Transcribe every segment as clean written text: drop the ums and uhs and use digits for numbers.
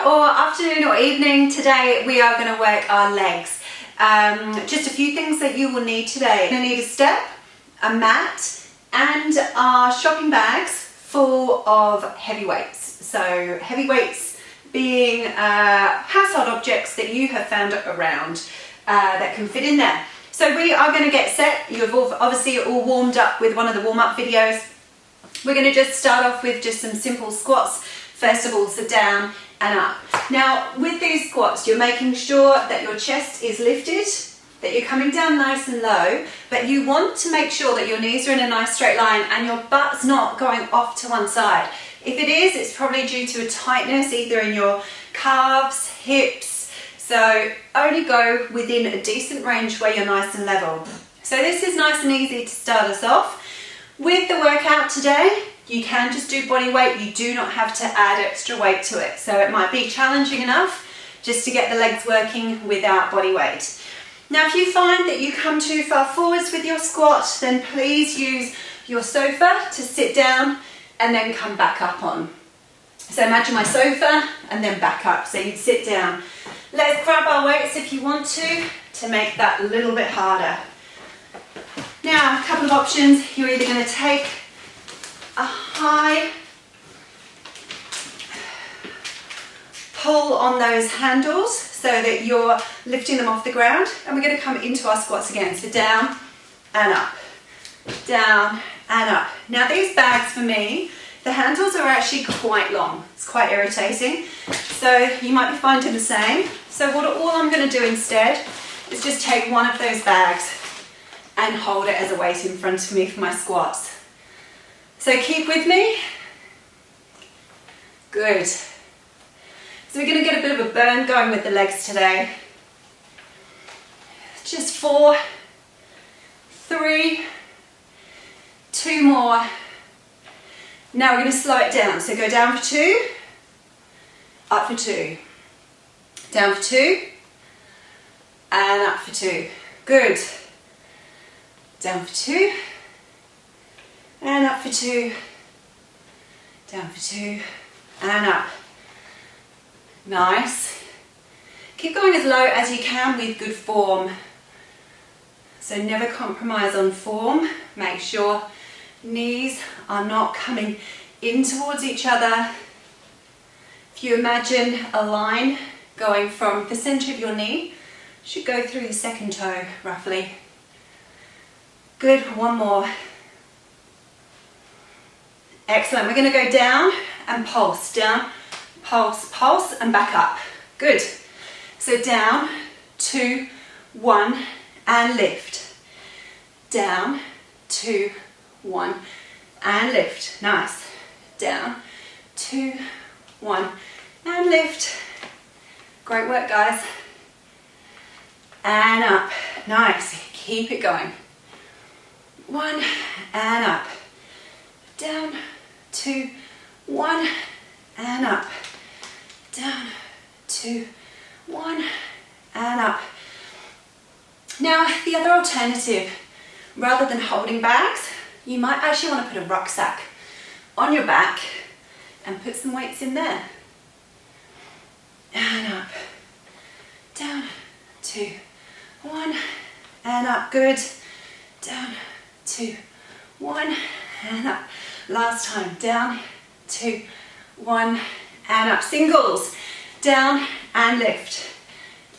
or afternoon or evening, today we are going to work our legs. Just a few things that you will need today. You're going to need a step, a mat, and our shopping bags full of heavy weights. So heavy weights being household objects that you have found around that can fit in there. So we are going to get set. You've obviously all warmed up with one of the warm-up videos. We're going to just start off with just some simple squats. First of all, so down and up. Now, with these squats, you're making sure that your chest is lifted, that you're coming down nice and low, but you want to make sure that your knees are in a nice straight line and your butt's not going off to one side. If it is, it's probably due to a tightness either in your calves, hips, so only go within a decent range where you're nice and level. So this is nice and easy to start us off. With the workout today, you can just do body weight. You do not have to add extra weight to it. So it might be challenging enough just to get the legs working without body weight. Now, if you find that you come too far forwards with your squat, then please use your sofa to sit down and then come back up on. So imagine my sofa and then back up. So you'd sit down. Let's grab our weights if you want to make that a little bit harder. Now, a couple of options. You're either going to take a high pull on those handles so that you're lifting them off the ground, and we're going to come into our squats again. So down and up, down and up. Now these bags for me, the handles are actually quite long. It's quite irritating. So you might be finding the same. So all I'm going to do instead is just take one of those bags and hold it as a weight in front of me for my squats. So keep with me. Good. So we're going to get a bit of a burn going with the legs today. Just 4, 3, 2 more. Now we're going to slow it down. So go down for 2, up for 2, down for 2, and up for 2. Good. Down for 2. And up for 2, down for 2, and up. Nice. Keep going as low as you can with good form. So never compromise on form. Make sure knees are not coming in towards each other. If you imagine a line going from the center of your knee, should go through the second toe roughly. Good, one more. Excellent. We're going to go down and pulse, down, pulse, pulse, and back up. Good. So down, 2, 1, and lift. Down, 2, 1, and lift. Nice. Down, 2, 1, and lift. Great work, guys. And up. Nice. Keep it going. 1, and up. Down, 2, 1, and up. Down, 2, 1, and up. Now, the other alternative, rather than holding bags, you might actually want to put a rucksack on your back and put some weights in there. And up. Down, 2, 1, and up. Good. Down, 2, 1, and up. Last time. Down, 2, 1, and up. Singles. Down and lift.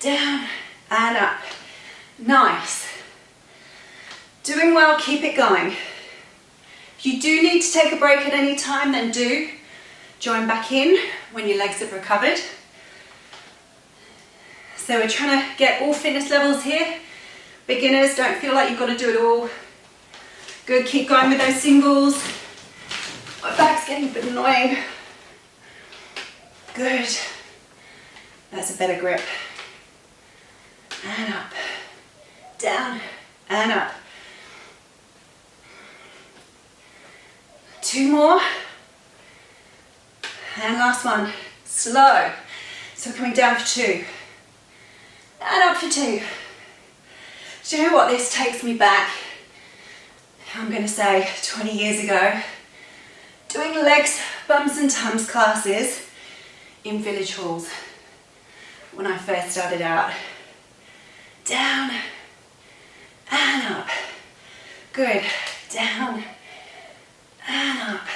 Down and up. Nice. Doing well. Keep it going. If you do need to take a break at any time, then do. Join back in when your legs have recovered. So we're trying to get all fitness levels here. Beginners, don't feel like you've got to do it all. Good, keep going with those singles. My back's getting a bit annoying. Good. That's a better grip. And up. Down and up. 2 more. And last one. Slow. So we're coming down for 2. And up for 2. Do you know what? This takes me back, I'm going to say 20 years ago, doing legs, bums and tums classes in village halls when I first started out. Down and up. Good. Down and up.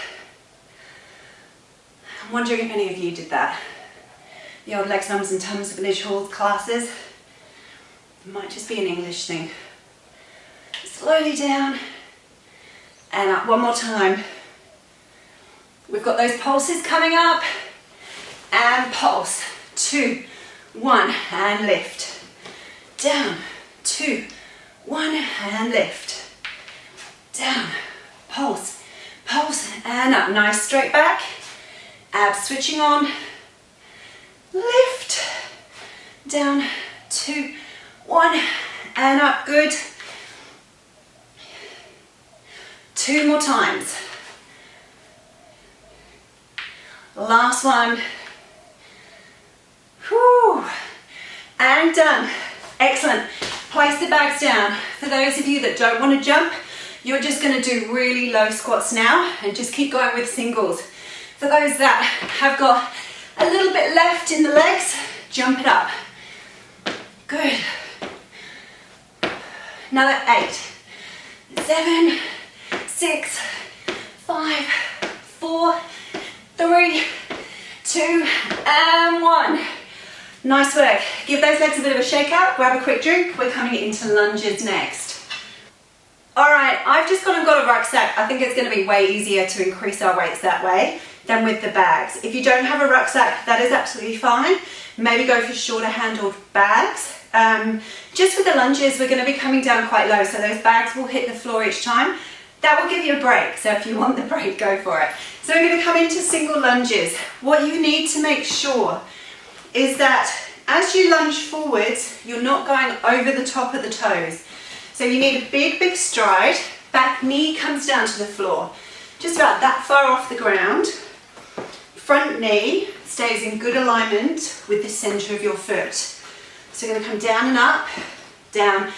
I'm wondering if any of you did that. The old legs, arms and tums village hall classes. It might just be an English thing. Slowly down and up. One more time. We've got those pulses coming up. And pulse. 2, 1, and lift. Down. 2, 1, and lift. Down. Pulse. Pulse and up. Nice straight back. Abs switching on. Lift. Down. 2, 1, and up. Good. 2 more times. Last one. Whew. And done. Excellent. Place the bags down. For those of you that don't want to jump, you're just going to do really low squats now and just keep going with singles. For those that have got a little bit left in the legs, jump it up. Good. Another 8, 7, 6, 5, 4, 3, 2, and 1. Nice work. Give those legs a bit of a shake out, grab a quick drink. We're coming into lunges next. All right, I've just gone and got a rucksack. I think it's going to be way easier to increase our weights that way than with the bags. If you don't have a rucksack, that is absolutely fine. Maybe go for shorter handled bags. Just with the lunges, we're going to be coming down quite low, so those bags will hit the floor each time. That will give you a break, so if you want the break, go for it. So we're going to come into single lunges. What you need to make sure is that as you lunge forwards, you're not going over the top of the toes. So you need a big, big stride. Back knee comes down to the floor, just about that far off the ground. Front knee stays in good alignment with the center of your foot. So you're going to come down and up, down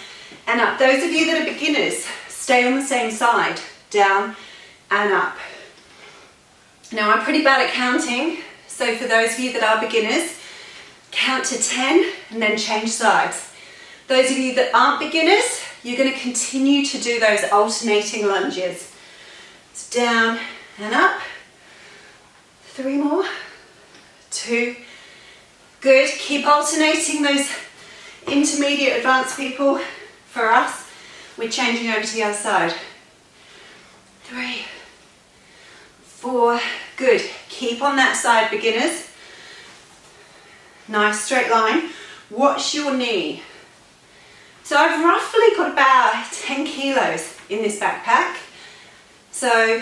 and up. Those of you that are beginners, stay on the same side, down and up. Now I'm pretty bad at counting, so for those of you that are beginners, count to 10 and then change sides. Those of you that aren't beginners, you're going to continue to do those alternating lunges. So down and up. 3 more. 2. Good. Keep alternating those intermediate advanced people. For us, we're changing over to the other side. 3, 4. Good. Keep on that side, beginners. Nice straight line. Watch your knee. So I've roughly got about 10 kilos in this backpack. So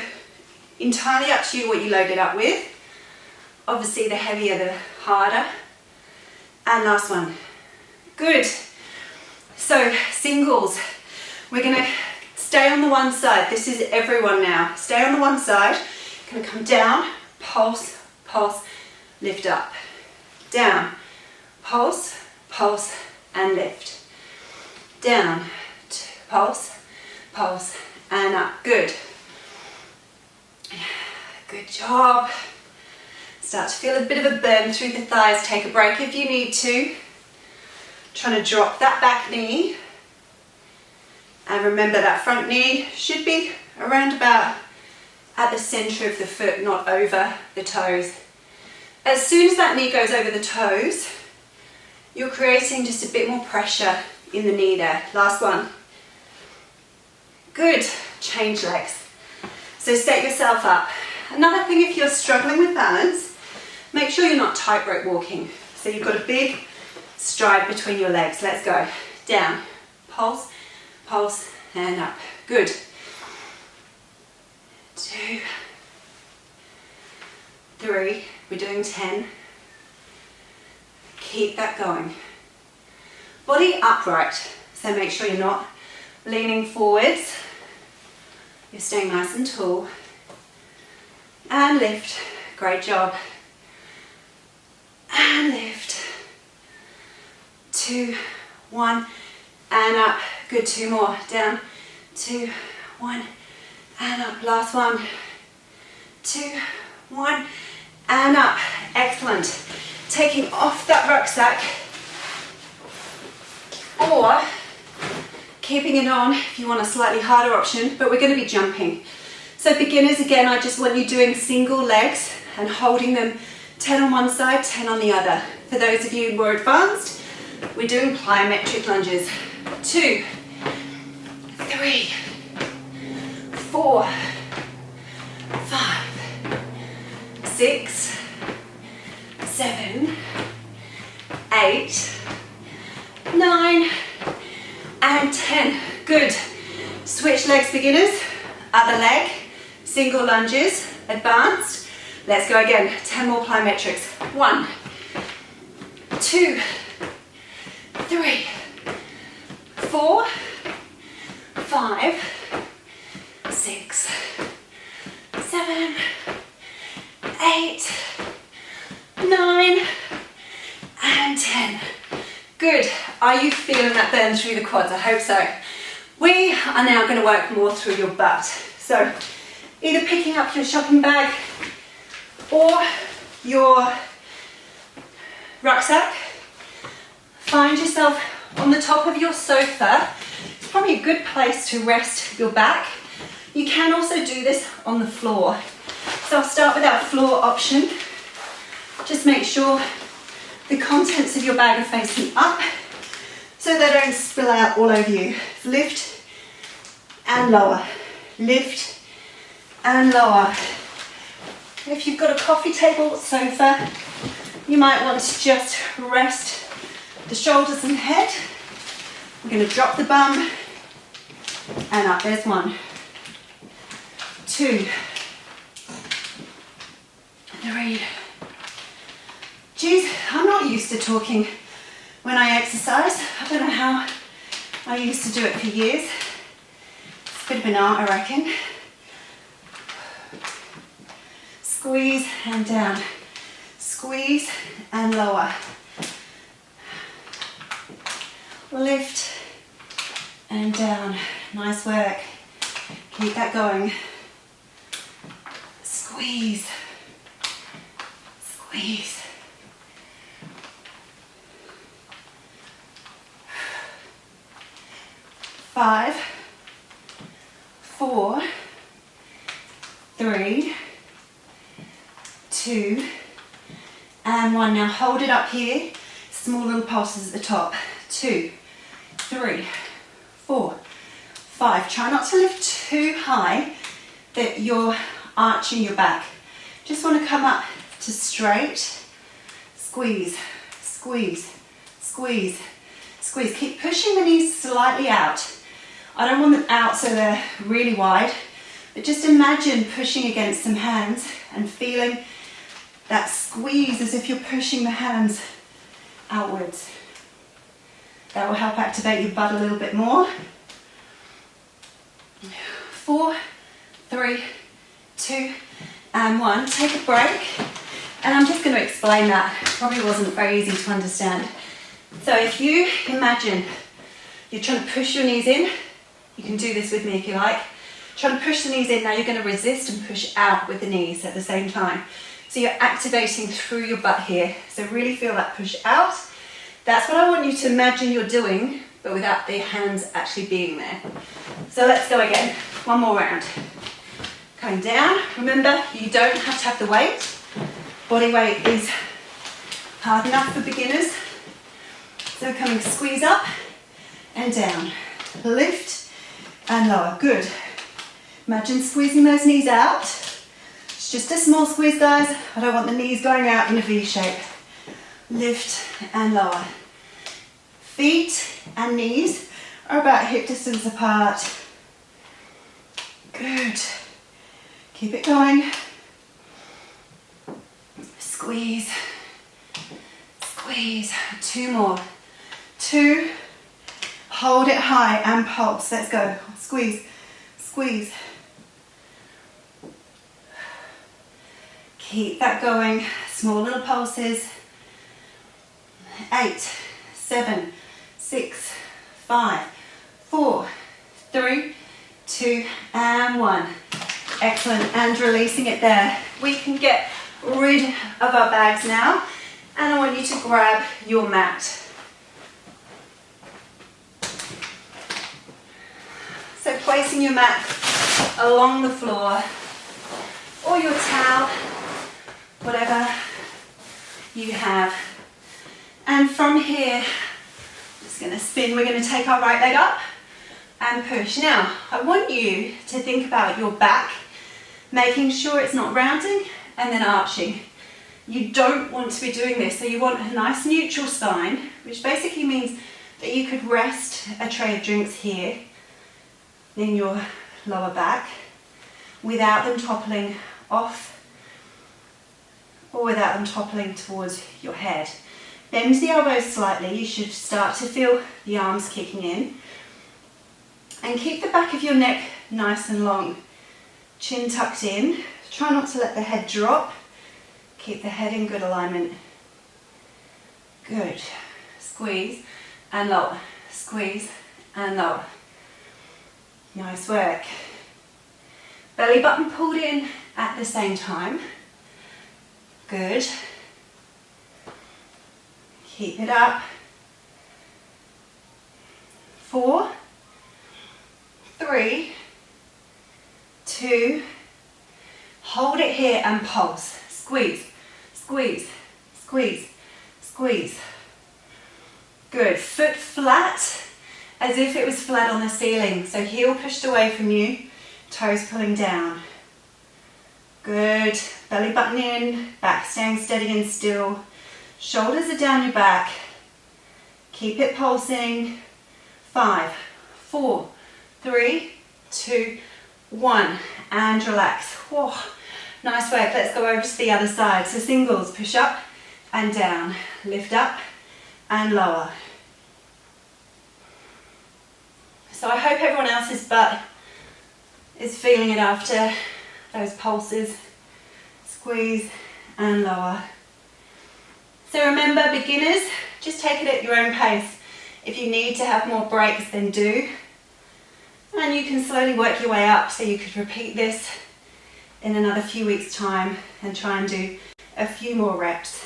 entirely up to you what you load it up with. Obviously the heavier the harder. And last one. Good. So singles. We're going to stay on the one side. This is everyone now. Stay on the one side. Going to come down, pulse, pulse, lift up. Down, pulse, pulse, and lift. Down, pulse, pulse, and up. Good. Good job. Start to feel a bit of a burn through the thighs. Take a break if you need to. Trying to drop that back knee. And remember that front knee should be around about at the center of the foot, not over the toes. As soon as that knee goes over the toes, you're creating just a bit more pressure in the knee there. Last one. Good. Change legs. So set yourself up. Another thing, if you're struggling with balance, make sure you're not tightrope walking. So you've got a big stride between your legs. Let's go. Down. Pulse, pulse, and up. Good. 2, 3. We're doing 10. Keep that going. Body upright. So make sure you're not leaning forwards. You're staying nice and tall. And lift. Great job. And lift. 2, 1, and up. Good. 2 more. Down. 2, 1, and up. Last one. 2, 1, and up. Excellent. taking off that rucksack or keeping it on if you want a slightly harder option, but we're going to be jumping. So beginners, again, I just want you doing single legs and holding them 10 on one side, 10 on the other. For those of you more advanced, we're doing plyometric lunges. 2, 3, 4, 5, 6, 7, 8, 9, and 10. Good. Switch legs, beginners. Other leg. Single lunges. Advanced. Let's go again. 10 more plyometrics. 1, 2, 3, 4, 5, 6, 7, 8, 9, and 10. Good. Are you feeling that burn through the quads? I hope so. We are now going to work more through your butt. So either picking up your shopping bag or your rucksack. Find yourself on the top of your sofa. It's probably a good place to rest your back. You can also do this on the floor. So I'll start with our floor option. Just make sure the contents of your bag are facing up so they don't spill out all over you. Lift and lower. Lift and lower. If you've got a coffee table sofa, you might want to just rest the shoulders and head. We're going to drop the bum and up. There's 1, 2, 3. Geez, I'm not used to talking when I exercise. I don't know how I used to do it for years. It's a bit of an art, I reckon. Squeeze and down. Squeeze and lower. Lift and down. Nice work. Keep that going. Squeeze. Squeeze. 5, 4, 3, 2, and 1. Now hold it up here. Small little pulses at the top. 2, 3, 4, 5. Try not to lift too high that you're arching your back. Just want to come up to straight. Squeeze, squeeze, squeeze, squeeze. Keep pushing the knees slightly out. I don't want them out so they're really wide, but just imagine pushing against some hands and feeling that squeeze as if you're pushing the hands outwards. That will help activate your butt a little bit more. 4, 3, 2, and 1. Take a break. And I'm just going to explain that. Probably wasn't very easy to understand. So if you imagine you're trying to push your knees in, you can do this with me if you like. Trying to push the knees in, now you're going to resist and push out with the knees at the same time. So you're activating through your butt here. So really feel that push out. That's what I want you to imagine you're doing, but without the hands actually being there. So let's go again. One more round. Coming down. Remember, you don't have to have the weight. Body weight is hard enough for beginners. So coming, squeeze up and down. Lift and lower. Good. Imagine squeezing those knees out. It's just a small squeeze, guys. I don't want the knees going out in a V shape. Lift and lower. Feet and knees are about hip distance apart. Good. Keep it going. Squeeze. Squeeze. 2 more. 2. Hold it high and pulse. Let's go. Squeeze. Squeeze. Keep that going. Small little pulses. 8, 7, 6, 5, 4, 3, 2, and 1. Excellent. And releasing it there. We can get rid of our bags now And I want you to grab your mat. So placing your mat along the floor, or your towel, whatever you have. And from here, I'm just going to spin. We're going to take our right leg up and push. Now, I want you to think about your back, making sure it's not rounding and then arching. You don't want to be doing this, so you want a nice neutral spine, which basically means that you could rest a tray of drinks here in your lower back without them toppling off or without them toppling towards your head. Bend the elbows slightly. You should start to feel the arms kicking in. And keep the back of your neck nice and long. Chin tucked in. Try not to let the head drop. Keep the head in good alignment. Good. Squeeze and lower. Squeeze and lower. Nice work. Belly button pulled in at the same time. Good. Keep it up. 4, 3, 2, hold it here and pulse. Squeeze, squeeze, squeeze, squeeze. Good. Foot flat, as if it was flat on the ceiling. So heel pushed away from you, toes pulling down. Good. Belly button in, back staying steady and still. Shoulders are down your back. Keep it pulsing. 5, 4, 3, 2, 1. And relax. Whoa. Nice work. Let's go over to the other side. So singles, push up and down. Lift up and lower. So I hope everyone else's butt is feeling it after those pulses. Squeeze and lower. So remember, beginners, just take it at your own pace. If you need to have more breaks, then do. And you can slowly work your way up, so you could repeat this in another few weeks' time and try and do a few more reps.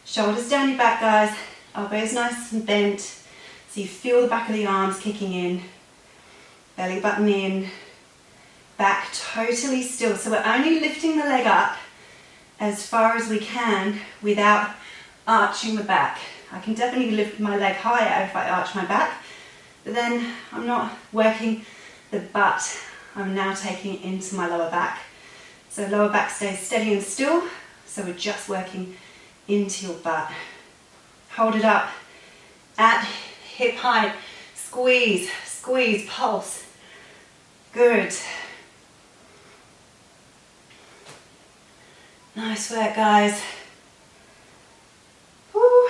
Shoulders down your back, guys. Elbows nice and bent, so you feel the back of the arms kicking in. Belly button in. Back totally still. So we're only lifting the leg up as far as we can without arching the back. I can definitely lift my leg higher if I arch my back, but then I'm not working the butt. I'm now taking it into my lower back. So lower back stays steady and still, so we're just working into your butt. Hold it up at hip height. Squeeze, squeeze, pulse. Good. Nice work, guys. Woo.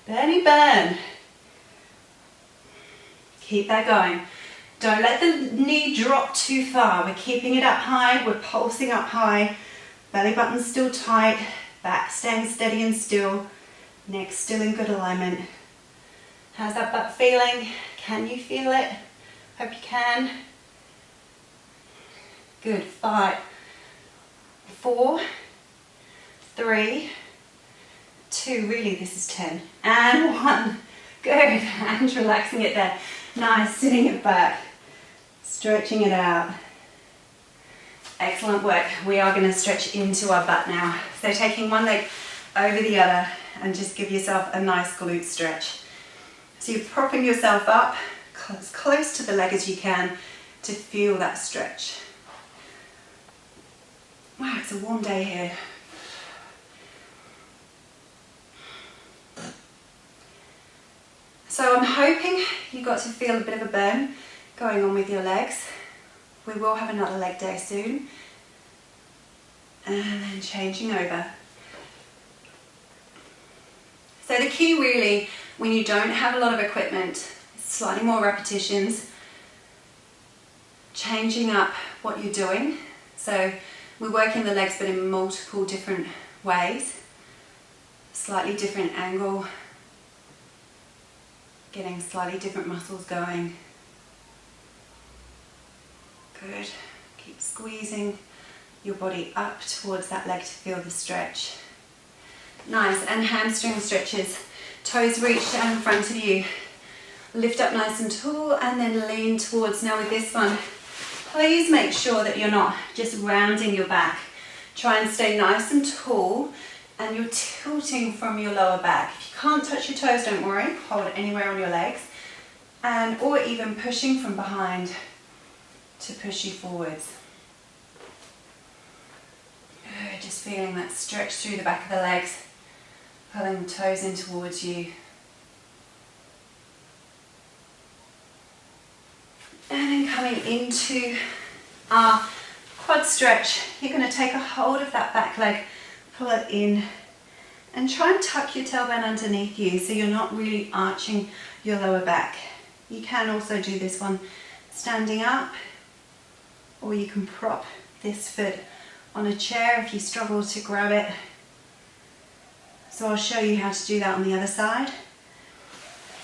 Burny burn. Keep that going. Don't let the knee drop too far. We're keeping it up high. We're pulsing up high. Belly button still tight. Back staying steady and still. Neck still in good alignment. How's that butt feeling? Can you feel it? Hope you can. Good. 5, 4, 3, 2, really this is 10, and 1. Good. And relaxing it there. Nice. Sitting it back. Stretching it out. Excellent work. We are going to stretch into our butt now. So taking one leg over the other and just give yourself a nice glute stretch. So you're propping yourself up as close to the leg as you can to feel that stretch. Wow, it's a warm day here. So I'm hoping you got to feel a bit of a burn going on with your legs. We will have another leg day soon. And then changing over. So the key really, when you don't have a lot of equipment, is slightly more repetitions, changing up what you're doing. So we're working the legs but in multiple different ways, slightly different angle, getting slightly different muscles going. Good. Keep squeezing your body up towards that leg to feel the stretch. Nice, and hamstring stretches. Toes reach down in front of you. Lift up nice and tall and then lean towards. Now with this one, please make sure that you're not just rounding your back. Try and stay nice and tall and you're tilting from your lower back. If you can't touch your toes, don't worry. Hold it anywhere on your legs. And or even pushing from behind to push you forwards. Good, just feeling that stretch through the back of the legs. Pulling the toes in towards you. And then coming into our quad stretch, you're going to take a hold of that back leg, pull it in, and try and tuck your tailbone underneath you so you're not really arching your lower back. You can also do this one standing up, or you can prop this foot on a chair if you struggle to grab it. So I'll show you how to do that on the other side.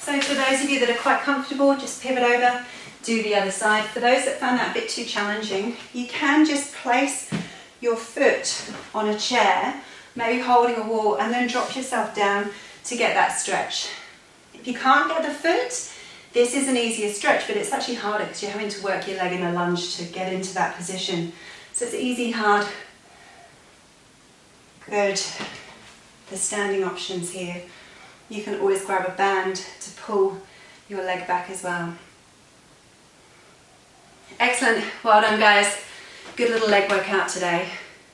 So for those of you that are quite comfortable, just pivot over, do the other side. For those that found that a bit too challenging, you can just place your foot on a chair, maybe holding a wall, and then drop yourself down to get that stretch. If you can't get the foot, this is an easier stretch, but it's actually harder because you're having to work your leg in a lunge to get into that position. So it's easy, hard. Good. The standing options here. You can always grab a band to pull your leg back as well. Excellent. Well done, guys. Good little leg workout today.